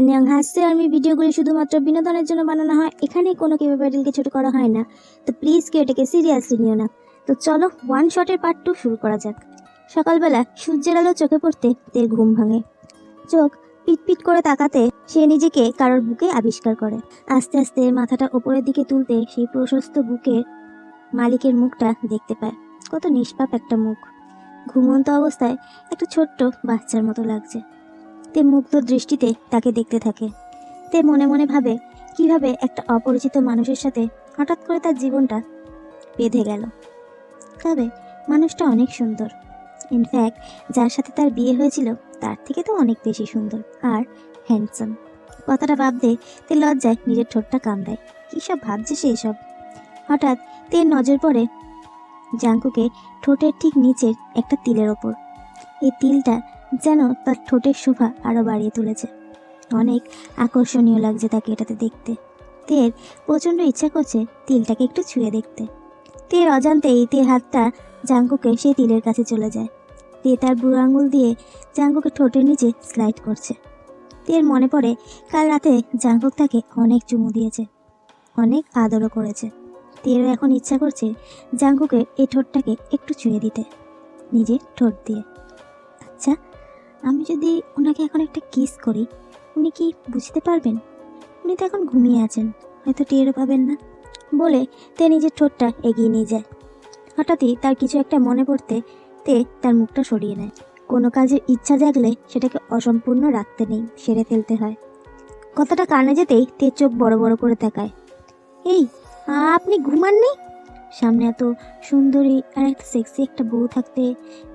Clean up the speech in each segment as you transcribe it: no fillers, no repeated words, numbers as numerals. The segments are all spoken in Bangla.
안녕하세요। আমি ভিডিওগুলি শুধুমাত্র বিনোদনের জন্য বানানো হয়। এখানে কোনো কেউ ব্যাটেলকে ছোট করা হয় না, তো প্লিজ কেউ এটাকে সিরিয়াসলি নিও না। তো চলো ওয়ান শটের পার্ট 2 শুরু করা যাক। সকালবেলা সূর্যের আলো চোখে পড়তে তের ঘুম ভাঙে। চোখ পিটপিট করে তাকাতে সে নিজেকে কারোর বুকে আবিষ্কার করে। আস্তে আস্তে মাথাটা ওপরের দিকে তুলতে সেই প্রশস্ত বুকে মালিকের মুখটা দেখতে পায়। কত নিষ্পাপ একটা মুখ, ঘুমন্ত অবস্থায় একটা ছোট্ট বাচ্চার মতো লাগছে। তে মুগ্ধ দৃষ্টিতে তাকে দেখতে থাকে। তে মনে মনে ভাবে কিভাবে একটা অপরিচিত মানুষের সাথে হঠাৎ করে তার জীবনটা বেঁধে গেল। তবে মানুষটা অনেক সুন্দর, ইনফ্যাক্ট যার সাথে তার বিয়ে হয়েছিল তার থেকে তো অনেক বেশি সুন্দর আর হ্যান্ডসাম। কথাটা ভাবতে তে লজ্জায় নিজের ঠোঁটটা কামড়ায়। কী সব ভাবছে সে এসব। হঠাৎ তের নজর পড়ে জাঙ্কুকে ঠোঁটের ঠিক নিচের একটা তিলের ওপর। এই তিলটা যেন তার ঠোঁটের শোভা আরো বাড়িয়ে তুলেছে। অনেক আকর্ষণীয় লাগছে তাকে এটাতে দেখতে। তের প্রচণ্ড ইচ্ছা করছে তিলটাকে একটু ছুঁয়ে দেখতে। তের অজান্তেই তের হাতটা জাঙ্কুকে সেই তিলের কাছে চলে যায়। তে তার বুড়ো আঙুল দিয়ে জাঙ্কুকে ঠোঁটের নিচে স্লাইড করছে। তের মনে পড়ে কাল রাতে জাঙ্কুক তাকে অনেক চুমু দিয়েছে, অনেক আদরও করেছে। তেরও এখন ইচ্ছা করছে জাঙ্কুকে এই ঠোঁটটাকে একটু ছুঁয়ে দিতে নিজের ঠোঁট দিয়ে। আচ্ছা, আমি যদি ওনাকে এখন একটা কিস করি, উনি কি বুঝতে পারবেন? উনি তো এখন ঘুমিয়ে আছেন, হয়তো টেরও পাবেন না বলে তে নিজের ঠোঁটটা এগিয়ে নিয়ে যায়। হঠাৎই তার কিছু একটা মনে পড়তে তে তার মুখটা সরিয়ে নেয়। কোনো কাজের ইচ্ছা জাগলে সেটাকে অসম্পূর্ণ রাখতে নেই, সেরে ফেলতে হয়। কথাটা কানে যেতেই তে চোখ বড় বড় করে তাকায়। এই, আপনি ঘুমাননি? সামনে এত সুন্দরী আর একটা সেক্সি একটা বউ থাকতে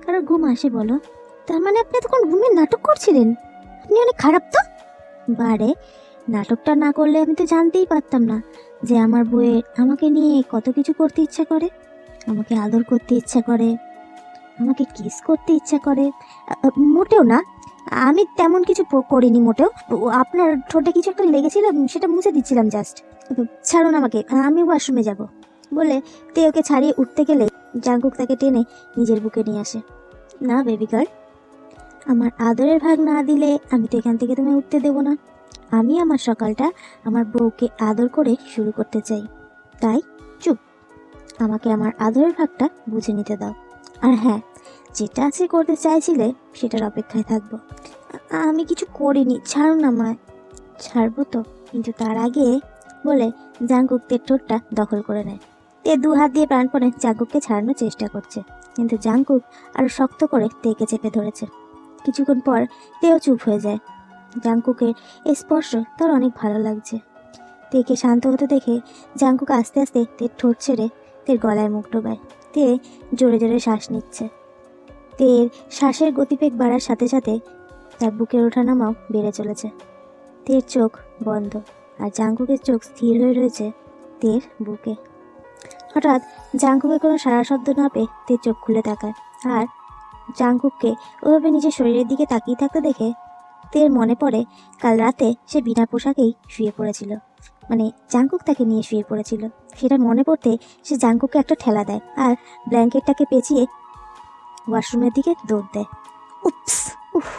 কারোর ঘুম আসে বলো? তার মানে আপনি এতক্ষণ ঘুমিয়ে নাটক করছিলেন? আপনি অনেক খারাপ তো। বারে, নাটকটা না করলে আমি তো জানতেই পারতাম না যে আমার বউয়ের আমাকে নিয়ে কত কিছু করতে ইচ্ছা করে, আমাকে আদর করতে ইচ্ছা করে, আমাকে কিস করতে ইচ্ছা করে। মোটেও না, আমি তেমন কিছু করিনি মোটেও। আপনার ঠোঁটে কিছু একটা লেগেছিল, সেটা মুছে দিচ্ছিলাম জাস্ট। ছাড়ুন আমাকে, আমি ওয়াশরুমে যাব বলে তে ওকে ছাড়িয়ে উঠতে গেলে জাঙ্কুক তাকে টেনে নিজের বুকে নিয়ে আসে। না বেবি গার্ল, আমার আদরের ভাগ না দিলে আমি তো এখান থেকে তোমায় উঠতে দেবো না। আমি আমার সকালটা আমার বউকে আদর করে শুরু করতে চাই, তাই চুপ, আমাকে আমার আদরের ভাগটা বুঝে নিতে দাও। আর হ্যাঁ, যেটা আছে করতে চাইছিলে সেটার অপেক্ষায় থাকবো। আমি কিছু করিনি, ছাড়ুন আমায়। ছাড়বো তো, কিন্তু তার আগে বলে জাঙ্কুক তের ঠোঁটটা দখল করে নেয়। তে দু হাত দিয়ে প্রাণপণে জাঙ্কুককে ছাড়ানোর চেষ্টা করছে, কিন্তু জাঙ্কুক আরো শক্ত করে তেকে চেপে ধরেছে। কিছুক্ষণ পর তেও চুপ হয়ে যায়। জাঙ্কুকের এই স্পর্শ তার অনেক ভালো লাগছে। তেকে শান্ত হতে দেখে জাঙ্কুক আস্তে আস্তে তের ঠোঁট ছেড়ে তের গলায় মুখ ডোবায়। তে জোরে জোরে শ্বাস নিচ্ছে। তের শ্বাসের গতিবেগ বাড়ার সাথে সাথে তার বুকের ওঠানামাও বেড়ে চলেছে। তের চোখ বন্ধ আর জাঙ্কুকের চোখ স্থির হয়ে রয়েছে তের বুকে। হঠাৎ জাঙ্কুকে কোনো সাড়া শব্দ না পেয়ে তে চোখ খুলে তাকায়, আর জাঙ্কুককে ওভাবে নিজের শরীরের দিকে তাকিয়ে থাকতে দেখে তের মনে পড়ে কাল রাতে সে বিনা পোশাকেই শুয়ে পড়েছিল, মানে জাঙ্কুক তাকে নিয়ে শুয়ে পড়েছিল। সেটা মনে পড়তে সে জাঙ্কুককে একটা ঠেলা দেয় আর ব্ল্যাঙ্কেটটাকে পেঁচিয়ে ওয়াশরুমের দিকে দৌড় দেয়। উপস, উফ,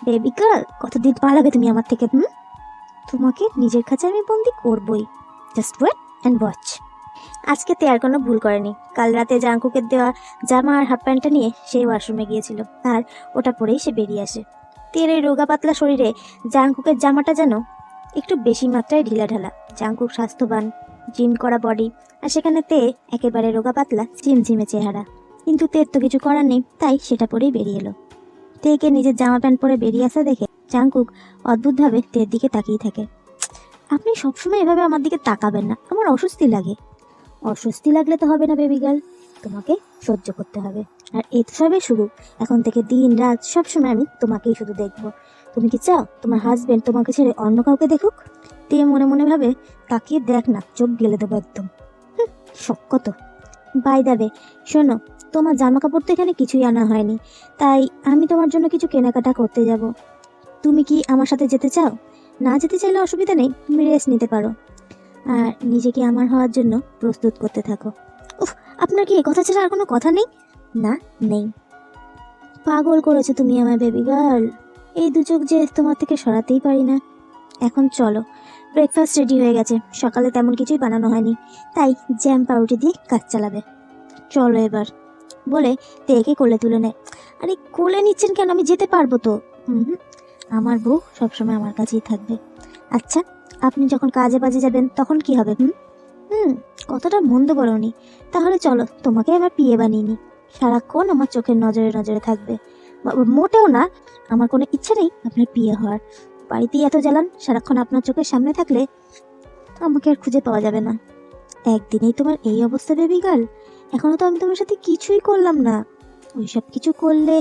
বেবি গার্ল, কতদিন পালাবে তুমি আমার থেকে? তোমাকে নিজের কাছে আমি বন্দি করবই, জাস্ট ওয়েট অ্যান্ড ওয়াচ। আজকে তে আর কোনো ভুল করেনি। কাল রাতে জাঙ্কুকের দেওয়া জামা আর হাফ প্যান্টটা নিয়ে সেই ওয়াশরুমে গিয়েছিল, আর ওটা পরেই সে বেরিয়ে আসে। তের এই রোগা পাতলা শরীরে জাঙ্কুকের জামাটা যেন একটু বেশি মাত্রায় ঢিলাঢালা। জাঙ্কুক স্বাস্থ্যবান, জিম করা বডি, আর সেখানে তে একেবারে রোগা পাতলা ঝিমঝিমে চেহারা। কিন্তু তের তো কিছু করার নেই, তাই সেটা পরেই বেরিয়ে এলো। তেকে নিজের জামা প্যান্ট পরে বেরিয়ে আসা দেখে জাঙ্কুক অদ্ভুতভাবে তের দিকে তাকিয়ে থাকে। আপনি সবসময় এভাবে আমার দিকে তাকাবেন না, আমার অস্বস্তি লাগে। অস্বস্তি লাগলে তো হবে না বেবি গার্ল, তোমাকে সহ্য করতে হবে। আর এই তো সবে শুরু, এখন থেকে দিন রাত সবসময় আমি তোমাকেই শুধু দেখবো। তুমি কি চাও তোমার হাজবেন্ড তোমাকে ছেড়ে অন্য কাউকে দেখুক? তে মনে মনে ভাবে, তাকিয়ে দেখ না, চোখ গেলে দেবো একদম। শখ কত। বাই দাবে, শোনো, তোমার জামা কাপড় তো এখানে কিছুই আনা হয়নি, তাই আমি তোমার জন্য কিছু কেনাকাটা করতে যাব। তুমি কি আমার সাথে যেতে চাও? না যেতে চাইলে অসুবিধা নেই, তুমি রেস্ট নিতে পারো, আর নিজেকে আমার হওয়ার জন্য প্রস্তুত করতে থাকো। উফ, আপনার কি কথা ছাড়া আর কোনো কথা নেই? না, নেই। পাগল করেছো তুমি আমার বেবি গার্ল, এই দু চোখ যে তোমার থেকে সরাতেই পারি না। এখন চলো, ব্রেকফাস্ট রেডি হয়ে গেছে, সকালে তেমন কিছুই বানানো হয়নি, তাই জ্যাম পাউরুটি দিয়ে কাজ চালাবে। চলো এবার, বলে তেকে কোলে তুলে নেয়। আরে কোলে নিচ্ছেন কেন, আমি যেতে পারবো তো। হুম, আমার বউ সবসময় আমার কাছেই থাকবে। আচ্ছা, আপনি যখন কাজে বাজে যাবেন তখন কি হবে? হুম, কতটা মন্দ বলনি। তাহলে চলো, তোমাকে আমার পিয়ে বানিয়ে নি, সারাক্ষণ আমার চোখের নজরে নজরে থাকবে। মোটেও না, আমার কোনো ইচ্ছা নেই আপনার পিয়ে হওয়ার। বাড়িতেই এত জ্বালান, সারাক্ষণ আপনার চোখের সামনে থাকলে আমাকে আর খুঁজে পাওয়া যাবে না। একদিনেই তোমার এই অবস্থা বেবি গার্ল, এখনো তো আমি তোমার সাথে কিছুই করলাম না। ওইসব কিছু করলে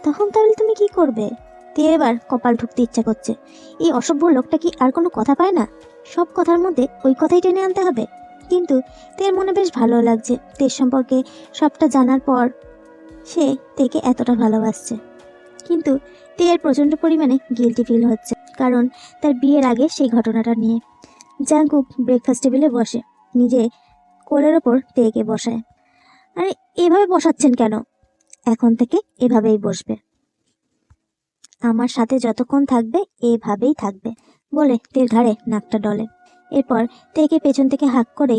তখন তাহলে তুমি কি করবে? তে এবার কপাল ঠুকতে ইচ্ছা করছে। এই অসভ্য লোকটা কি আর কোনো কথা পায় না? সব কথার মধ্যে ওই কথাই টেনে আনতে হবে। কিন্তু তের মনে বেশ ভালো লাগছে, তের সম্পর্কে সবটা জানার পর সে তেকে এতটা ভালোবাসছে। কিন্তু তের প্রচণ্ড পরিমাণে গিল্টি ফিল হচ্ছে, কারণ তার বিয়ের আগে সেই ঘটনাটা নিয়ে। জাংকুক ব্রেকফাস্ট টেবিলে বসে, নিজে কোলের ওপর তেকে বসায়। আরে এভাবে বসাচ্ছেন কেন? এখন থেকে এভাবেই বসবে, আমার সাথে যতক্ষণ থাকবে এভাবেই থাকবে, বলে তের ঘাড়ে নাকটা ডলে। এরপর তেকে পেছন থেকে হাঁক করে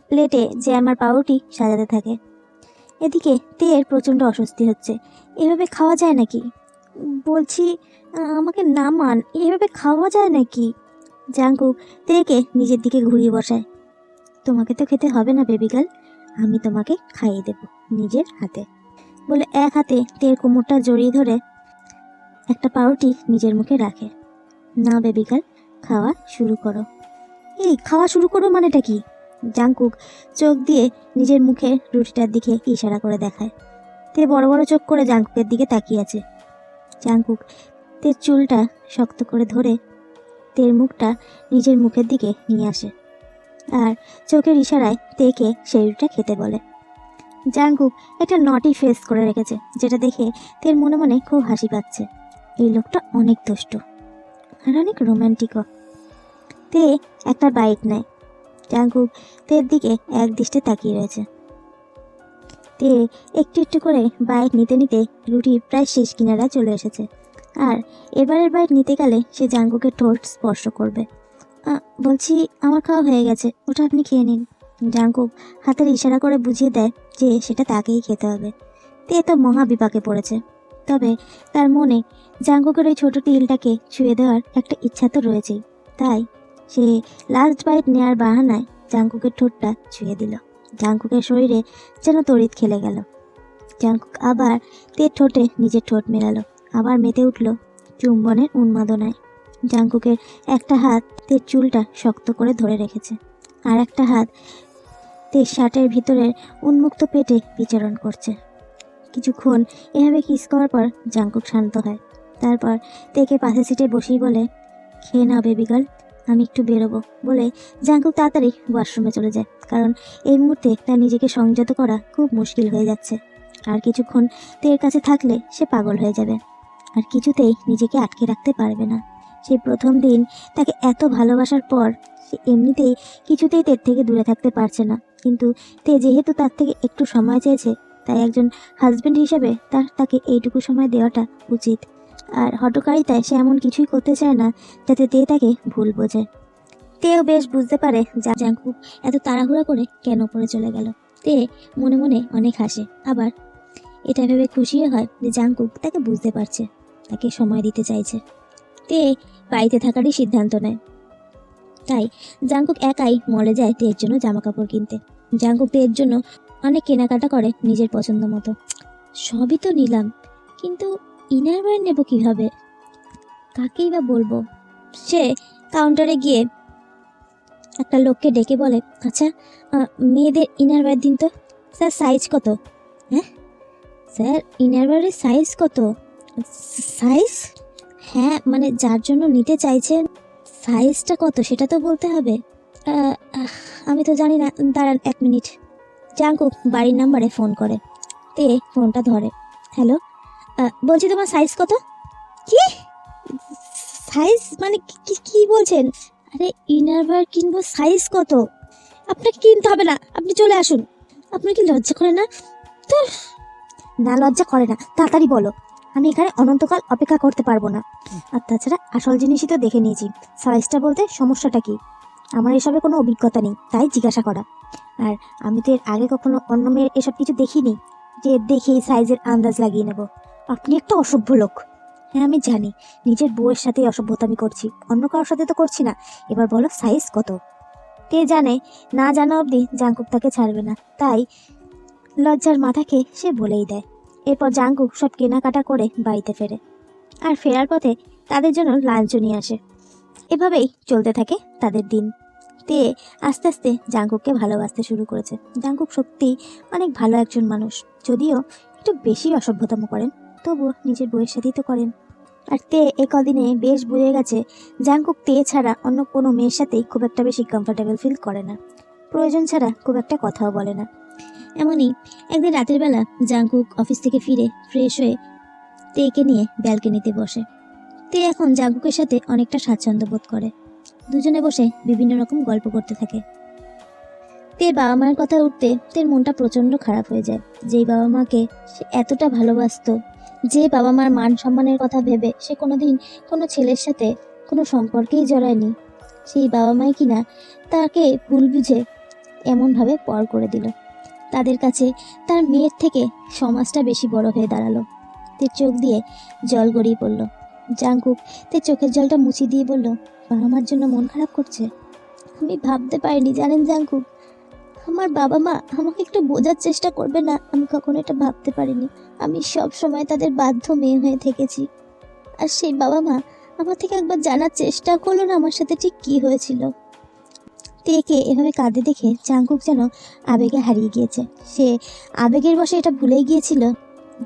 প্লেটে জ্যাম আর পাউরুটি সাজাতে থাকে। এদিকে তের প্রচণ্ড অস্বস্তি হচ্ছে। এভাবে খাওয়া যায় নাকি? বলছি, আমাকে নামান, এভাবে খাওয়া যায় নাকি? জাংকুক তেকে নিজের দিকে ঘুরিয়ে বসায়। তোমাকে তো খেতে হবে না বেবি গার্ল, আমি তোমাকে খাইয়ে দেব নিজের হাতে, বলে এক হাতে তের কোমরটা জড়িয়ে ধরে একটা পাউরুটি নিজের মুখে রাখে। না বেবি গার্ল, খাওয়া শুরু করো। এই খাওয়া শুরু করো মানেটা কি? জাংকুক চোখ দিয়ে নিজের মুখে রুটিটার দিকে ইশারা করে দেখায়। তে বড় বড় চোখ করে জাংকুকের দিকে তাকিয়ে আছে। জাংকুক তের চুলটা শক্ত করে ধরে তের মুখটা নিজের মুখের দিকে নিয়ে আসে আর চোখের ইশারায় তেকে সেই রুটিটা খেতে বলে। জাংকুক একটা নটি ফেস করে রেখেছে, যেটা দেখে তের মনে মনে খুব হাসি পাচ্ছে। এই লোকটা অনেক দুষ্টু আর অনেক রোম্যান্টিকও। তে একটা বাইট নেয়। জাংকুক তের দিকে এক দৃষ্টে তাকিয়ে রয়েছে। তে একটু একটু করে বাইট নিতে নিতে রুটির প্রায় শেষ কিনারা চলে এসেছে, আর এবারের বাইট নিতে গেলে সে জাংকুকের ঠোঁট স্পর্শ করবে। বলছি, আমার খাওয়া হয়ে গেছে, ওটা আপনি খেয়ে নিন। জাংকুক হাতের ইশারা করে বুঝিয়ে দেয় যে সেটা তাকেই খেতে হবে। তে তো মহা বিপাকে পড়েছে, তবে তার মনে জাংকুকের ওই ছোট টিলটাকে ছুঁয়ে দেওয়ার একটা ইচ্ছা তো রয়েছেই। তাই সে লাস্ট বাইট নেওয়ার বাহানায় জাংকুকের ঠোঁটটা ছুঁয়ে দিল। জাংকুকের শরীরে যেন তড়িৎ খেলে গেল। জাংকুক আবার তের ঠোঁটে নিজের ঠোঁট মেলালো, আবার মেতে উঠল চুম্বনের উন্মাদনায়। জাংকুকের একটা হাত তের চুলটা শক্ত করে ধরে রেখেছে, আর একটা হাত তের শার্টের ভিতরের উন্মুক্ত পেটে বিচরণ করছে। কিছুক্ষণ এভাবে কিস করার পর জাংকুক শান্ত হয়। তারপর তেকে পাশে সিটে বসেই বলে, খেয়ে নাও বেবি গার্ল, আমি একটু বেরোবো, বলে জাংকুক তাড়াতাড়ি ওয়াশরুমে চলে যায়, কারণ এই মুহূর্তে তার নিজেকে সংযত করা খুব মুশকিল হয়ে যাচ্ছে। আর কিছুক্ষণ তের কাছে থাকলে সে পাগল হয়ে যাবে, আর কিছুতেই নিজেকে আটকে রাখতে পারবে না। সেই প্রথম দিন তাকে এত ভালোবাসার পর সে এমনিতেই কিছুতেই তের থেকে দূরে থাকতে পারছে না, কিন্তু তে যেহেতু তার থেকে একটু সময় চেয়েছে, তাই একজন হাজবেন্ড হিসেবে তাকে এইটুকু সময় দেওয়াটা উচিত। আর হঠকারিতায় সে এমন কিছুই করতে চায় না যাতে তে তাকে ভুল বোঝে। তেও বেশ বুঝতে পারে জাংকুক এত তাড়াহুড়া করে কেন পড়ে চলে গেল। তে মনে মনে অনেক হাসে, আবার এটা ভেবে খুশিও হয় যে জাংকুক তাকে বুঝতে পারছে, তাকে সময় দিতে চাইছে। তে বাড়িতে থাকারই সিদ্ধান্ত নেয়। তাই জাংকুক একাই মলে যায় তের জন্য জামা কাপড় কিনতে। জাংকুক তের জন্য অনেক কেনাকাটা করে নিজের পছন্দ মতো। সবই তো নিলাম, কিন্তু ইনারওয়্যার নেব কিভাবে, কাকেই বা বলবো? সে কাউন্টারে গিয়ে একটা লোককে ডেকে বলে, আচ্ছা মেয়েদের ইনারওয়্যার দিন তো। স্যার সাইজ কত? হ্যাঁ স্যার, ইনারওয়্যারের সাইজ কত? সাইজ? হ্যাঁ, মানে যার জন্য নিতে চাইছেন সাইজটা কত সেটা তো বলতে হবে। আমি তো জানি না, দাঁড়ান 1 মিনিট। জাংকুক বাড়ির নাম্বারে ফোন করে। তে ফোনটা ধরে। হ্যালো, বলছি তোমার সাইজ কত? কি সাইজ মানে কি বলছেন? আরে ইনারওয়্যার কিনবো, সাইজ কত? আপনাকে কিনতে হবে না, আপনি চলে আসুন। আপনার কি লজ্জা করে না? তো না, লজ্জা করে না, তাড়াতাড়ি বলো। আমি এখানে অনন্তকাল অপেক্ষা করতে পারবো না। আর তাছাড়া আসল জিনিসই তো দেখে নিয়েছি, সাইজটা বলতে সমস্যাটা কি? আমার এসবে কোনো অভিজ্ঞতা নেই, তাই জিজ্ঞাসা করা। আর আমি তো এর আগে কখনো অন্য মেয়ের এসব কিছু দেখিনি যে দেখে সাইজের আন্দাজ লাগিয়ে নেব। আপনি একটা অসভ্য লোক। হ্যাঁ আমি জানি, নিজের বউয়ের সাথেই অসভ্যতা আমি করছি, অন্য কারোর সাথে তো করছি না। এবার বলো সাইজ কত? তে জানে না জানা অবধি জাঙ্কুক তাকে ছাড়বে না, তাই লজ্জার মাথা খেয়ে সে বলেই দেয়। এরপর জাঙ্কুক সব কেনাকাটা করে বাড়িতে ফেরে, আর ফেরার পথে তাদের জন্য লাঞ্চও নিয়ে আসে। এভাবেই চলতে থাকে তাদের দিন। তে আস্তে আস্তে জাঙ্কুককে ভালোবাসতে শুরু করেছে। জাঙ্কুক সত্যি অনেক ভালো একজন মানুষ, যদিও একটু বেশি অসভ্যতাম করেন, তবুও নিজের বউয়ের সাথেই তো করেন। আর তে এ কদিনে বেশ বুঝে গেছে জাঙ্কুক তে ছাড়া অন্য কোনো মেয়ের সাথেই খুব একটা বেশি কমফোর্টেবল ফিল করে না, প্রয়োজন ছাড়া খুব একটা কথাও বলে না। এমনই একদিন রাতের বেলা জাঙ্কুক অফিস থেকে ফিরে ফ্রেশ হয়ে তেকে নিয়ে ব্যালকনিতে বসে। তে এখন জাঙ্কুকের সাথে অনেকটা স্বাচ্ছন্দ্য বোধ করে। দুজনে বসে বিভিন্ন রকম গল্প করতে থাকে। তে বাবা মায়ের কথা উঠতে তের মনটা প্রচন্ড খারাপ হয়ে যায়। যেই বাবা মাকে সে এতটা ভালোবাসতো, যে বাবা মার মান সম্মানের কথা ভেবে সে কোনোদিন কোনো ছেলের সাথে কোনো সম্পর্কেই জড়ায়নি, সেই বাবা মাই কিনা তাকে ভুল বুঝে এমনভাবে পর করে দিল। তাদের কাছে তার মেয়ের থেকে সমাজটা বেশি বড় হয়ে দাঁড়ালো। তে চোখ দিয়ে জল গড়িয়ে পড়ল। জাঙ্কুক তে চোখের জলটা মুছিয়ে দিয়ে বলল, বাবা মার জন্য মন খারাপ করছে? আমি ভাবতে পারিনি জানেন জাঙ্কুক, আমার বাবা মা আমাকে একটু বোঝার চেষ্টা করবে না, আমি কখনো এটা ভাবতে পারিনি। আমি সব সময় তাদের বাধ্য মেয়ে হয়ে থেকেছি, আর সেই বাবা মা আমার থেকে একবার জানার চেষ্টা করলো না আমার সাথে ঠিক কি হয়েছিল। তেকে এভাবে কাঁদে দেখে জাঙ্কুক যেন আবেগে হারিয়ে গিয়েছে। সে আবেগের বশে এটা ভুলেই গিয়েছিল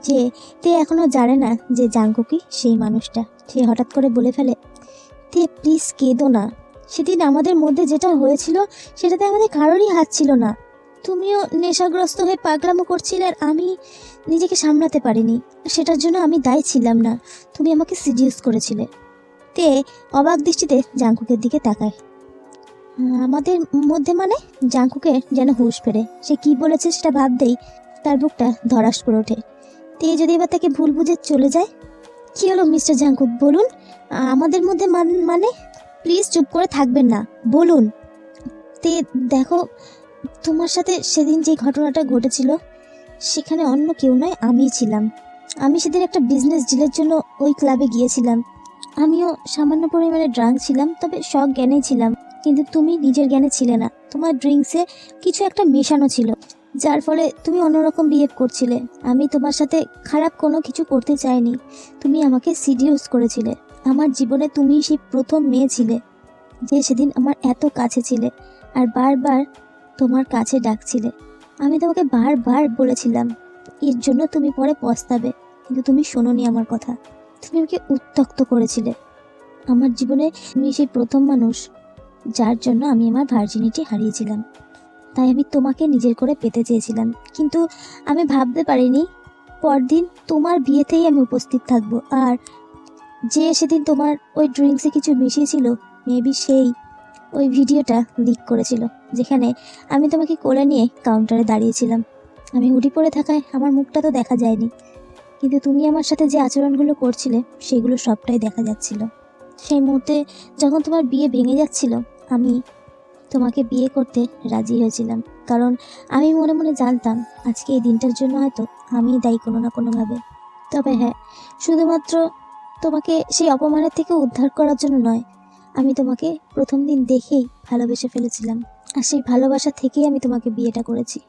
যে তে এখনো জানে না যে জাঙ্কুকই সেই মানুষটা। সে হঠাৎ করে বলে ফেলে, তে প্লিজ কেঁদো না, সেদিন আমাদের মধ্যে যেটা হয়েছিল সেটাতে আমাদের কারোরই হাত ছিল না। তুমিও নেশাগ্রস্ত হয়ে পাগলামো করছিলে, আর আমি নিজেকে সামলাতে পারিনি, সেটার জন্য আমি দায়ী ছিলাম না, তুমি আমাকে সিরিয়াস করেছিলে। তে অবাক দৃষ্টিতে জাঙ্কুকের দিকে তাকায়। আমাদের মধ্যে মানে? জাঙ্কুকের যেন হুঁশ ফেরে, সে কি বলেছে সেটা ভাবতেই তার বুকটা ধড়াস করে ওঠে। তে যদি এবার তাকে ভুল বুঝে চলে যায়? কি হলো মিস্টার জাঙ্কুক, বলুন আমাদের মধ্যে মানে? প্লিজ চুপ করে থাকবেন না, বলুন। তে দেখো, তোমার সাথে সেদিন যে ঘটনাটা ঘটেছিল সেখানে অন্য কেউ নয়, আমিই ছিলাম। আমি সেদিন একটা বিজনেস ডিলের জন্য ওই ক্লাবে গিয়েছিলাম। আমিও সামান্য পরিমাণে ড্রাঙ্ক ছিলাম, তবে সব জ্ঞানেই ছিলাম। কিন্তু তুমি নিজের জ্ঞানে ছিলে না, তোমার ড্রিঙ্কসে কিছু একটা মেশানো ছিল, যার ফলে তুমি অন্যরকম বিহেভ করছিলে। আমি তোমার সাথে খারাপ কোনো কিছু করতে চাইনি, তুমি আমাকে সিডিউস করেছিলে। আমার জীবনে তুমি সেই প্রথম মেয়ে ছিলে যে সেদিন আমার এত কাছে ছিলে আর বারবার তোমার কাছে ডাকছিলে। আমি তোমাকে বারবার বলেছিলাম, এর জন্য তুমি পরে পস্তাবে, কিন্তু তুমি শোনোনি আমার কথা। তুমি আমাকে উত্ত্যক্ত করেছিলে। আমার জীবনে তুমি সেই প্রথম মানুষ যার জন্য আমি আমার ভার্জিনিটি হারিয়েছিলাম, তাই আমি তোমাকে নিজের করে পেতে চেয়েছিলাম। কিন্তু আমি ভাবতে পারিনি পরদিন তোমার বিয়েতেই আমি উপস্থিত থাকব, আর যে সেদিন তোমার ওই ড্রিঙ্কসে কিছু মিশিয়েছিল মেবি সেই ওই ভিডিওটা লিক করেছিল, যেখানে আমি তোমাকে কোলে নিয়ে কাউন্টারে দাঁড়িয়েছিলাম। আমি হুডি পরে থাকায় আমার মুখটা তো দেখা যায়নি, কিন্তু তুমি আমার সাথে যে আচরণগুলো করছিলে সেগুলো সবটাই দেখা যাচ্ছিল। সেই মুহূর্তে যখন তোমার বিয়ে ভেঙে যাচ্ছিল, আমি তোমাকে বিয়ে করতে রাজি হয়েছিলাম, কারণ আমি মনে মনে জানতাম আজকে এই দিনটার জন্য হয়তো আমি দায়ী কোনো না কোনোভাবে। তবে হ্যাঁ, শুধুমাত্র তোমাকে সেই অপমানের থেকে উদ্ধার করার জন্য নয়, আমি তোমাকে প্রথম দিন দেখেই ভালোবেসে ফেলেছিলাম, আর সেই ভালোবাসা থেকেই আমি তোমাকে বিয়েটা করেছি।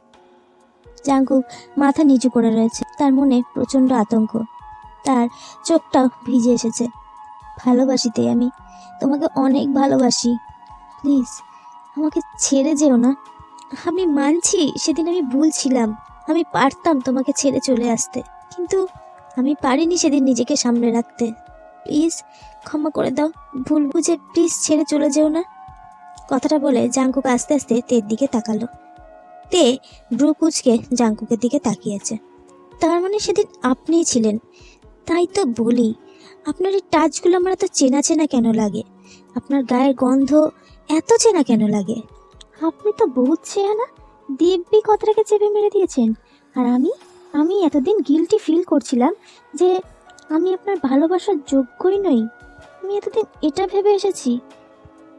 জাঙ্কুক মাথা নিচু করে রয়েছে, তার মনে প্রচণ্ড আতঙ্ক, তার চোখটাও ভিজে এসেছে। ভালোবাসিতে আমি তোমাকে অনেক ভালোবাসি, প্লিজ আমাকে ছেড়ে যেও না। আমি মানছি সেদিন আমি ভুল ছিলাম, আমি পারতাম তোমাকে ছেড়ে চলে আসতে, কিন্তু আমি পারিনি সেদিন নিজেকে সামনে রাখতে। প্লিজ ক্ষমা করে দাও, ভুল বুঝে প্লিজ ছেড়ে চলে যেও না। কথাটা বলে জাঙ্কুক আস্তে আস্তে তের দিকে তাকালো। তে ব্রু কুচকে জাঙ্কুকের দিকে তাকিয়েছে। তার মানে সেদিন আপনিই ছিলেন? তাই তো বলি, আপনার এই টাচগুলো আমার এত চেনা চেনা কেন লাগে, আপনার গায়ের গন্ধ এত চেনা কেন লাগে? আপনি তো বহুত চেনা, দিব্যি কথাটাকে চেপে মেরে দিয়েছেন। আর আমি এতদিন গিল্টি ফিল করছিলাম যে আমি আপনার ভালোবাসার যোগ্যই নই? আমি এতদিন এটা ভেবে এসেছি।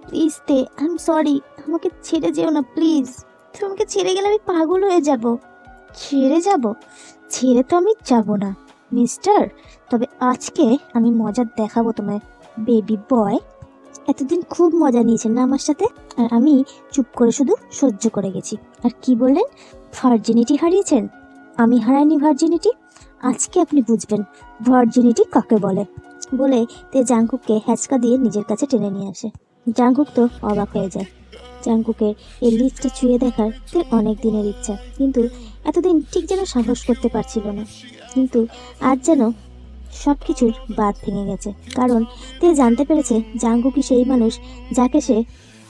প্লিজ তে, আই এম সরি, আমাকে ছেড়ে যেও না প্লিজ। তুমি আমাকে ছেড়ে গেলে আমি পাগল হয়ে যাব। ছেড়ে যাব? ছেড়ে তো আমি যাব না মিস্টার। তবে আজকে আমি মজা দেখাবো তোমায়, বেবি বয়। এতদিন খুব মজা নিয়েছেন না আমার সাথে, আর আমি চুপ করে শুধু সহ্য করে গেছি। আর কি বললেন, ভার্জিনিটি হারিয়েছেন? আমি হারাইনি ভার্জিনিটি। আজকে আপনি বুঝবেন ভার্জিনিটি কাকে বলে। বলে তে জাংকুককে হ্যাচকা দিয়ে নিজের কাছে টেনে নিয়ে আসে। জাংকুক তো অবাক হয়ে যায়। জাংকুকের এই লিপসটা ছুঁয়ে দেখার তার অনেক দিনের ইচ্ছা, কিন্তু এতদিন ঠিক যেন সাহস করতে পারছিল না। কিন্তু আজ যেন সব কিছুর বাঁধ ভেঙে গেছে, কারণ তে জানতে পেরেছে জাংকুকই সেই মানুষ যাকে সে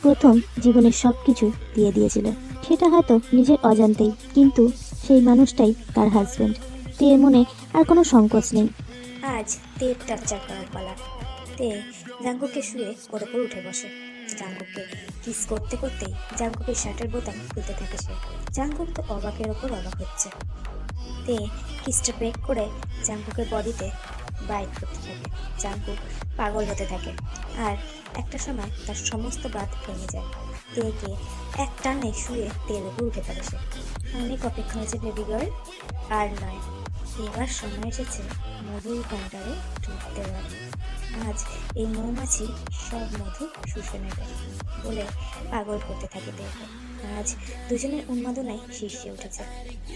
প্রথম জীবনের সব কিছু দিয়ে দিয়েছিল। সেটা হয়তো নিজের অজান্তেই, কিন্তু সেই মানুষটাই তার হাজবেন্ড। তের মনে আর কোনো সংকোচ নেই। আজ তের টর্চার করার পালা। তে জাঙ্কুককে শুয়ে ওর ওপর উঠে বসে। জাঙ্কুককে কিস করতে করতেই জাঙ্কুকের শার্টের বোতাম খুলতে থাকে সে। জাঙ্কুক তো অবাকের ওপর অবাক হচ্ছে। তে কিসটা ব্রেক করে জাঙ্কুকের বডিতে বাইট করতে থাকে। জাঙ্কুক পাগল হতে থাকে, আর একটা সময় তার সমস্ত বাঁধ ভেঙে যায়। তেকে এক টানে শুয়ে তের ওপর উঠে পড়ে সে। অনেক অপেক্ষা হয়েছে বেবি গার্ল, আর নয়, এবার সময় এসেছে মধুর ভাণ্ডারে ডুব দেওয়ার। আজ এই মৌমাছি সব মধু শুষে নেবে বলে পাগল করতে থাকে দেখবে। আজ দুজনের উন্মাদনায় শীর্ষে উঠেছে।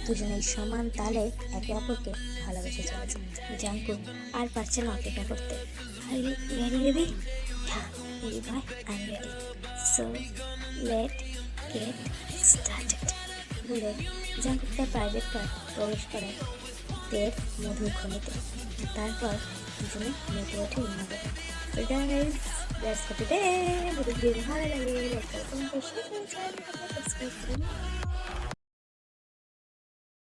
দুজনেই সমান তালে একে অপরকে ভালোবেসে চলেছে। জাঙ্কুক আর পারছে না অপেক্ষা করতে। Are you ready baby? হ্যাঁ baby boy, I am ready, so let get started বলে জাঙ্কুক তার প্রাইভেট কার প্রবেশ করে তের মধুর খনিতে। তারপর দুজনে মেতে ওঠে উন্মাদনা। Guys, that's for today. যদি ভিডিও ভালো লাগে লাইক করুন, কমেন্ট করুন, সাবস্ক্রাইব করুন।